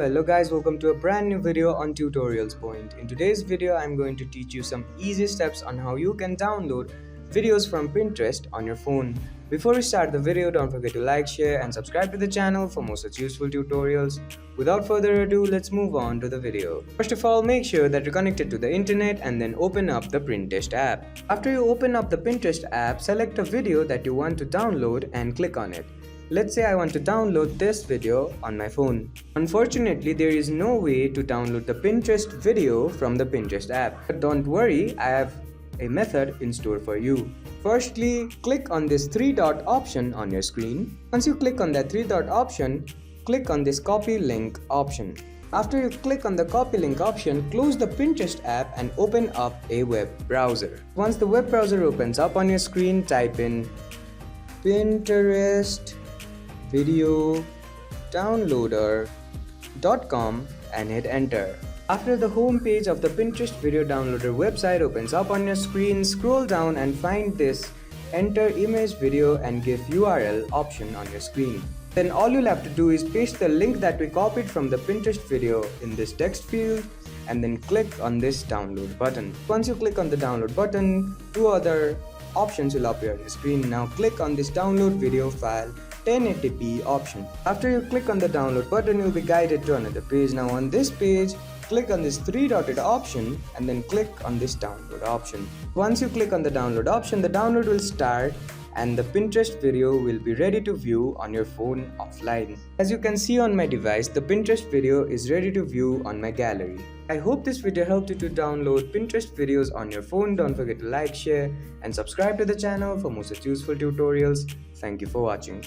Hello guys, welcome to a brand new video on Tutorials Point. In today's video, I'm going to teach you some easy steps on how you can download videos from Pinterest on your phone. Before we start the video, don't forget to like, share and subscribe to the channel for more such useful tutorials. Without further ado, let's move on to the video. First of all, make sure that you're connected to the internet and then open up the Pinterest app. After you open up the Pinterest app, select a video that you want to download and click on it. Let's say I want to download this video on my phone. Unfortunately, there is no way to download the Pinterest video from the Pinterest app. But don't worry, I have a method in store for you. Firstly, click on this three-dot option on your screen. Once you click on that three-dot option, click on this copy link option. After you click on the copy link option, close the Pinterest app and open up a web browser. Once the web browser opens up on your screen, type in Pinterest video downloader.com and hit enter. After the home page of the Pinterest video downloader website opens up on your screen, scroll down and find this enter image video and give URL option on your screen. Then all you'll have to do is paste the link that we copied from the Pinterest video in this text field and then click on this download button. Once you click on the download button, two other options will appear on the screen. Now click on this download video file 1080p option. After you click on the download button, you'll be guided to another page. Now on this page, click on this three-dotted option and then click on this download option. Once you click on the download option, the download will start and the Pinterest video will be ready to view on your phone offline. As you can see on my device, the Pinterest video is ready to view on my gallery. I hope this video helped you to download Pinterest videos on your phone. Don't forget to like, share and subscribe to the channel for more such useful tutorials. Thank you for watching.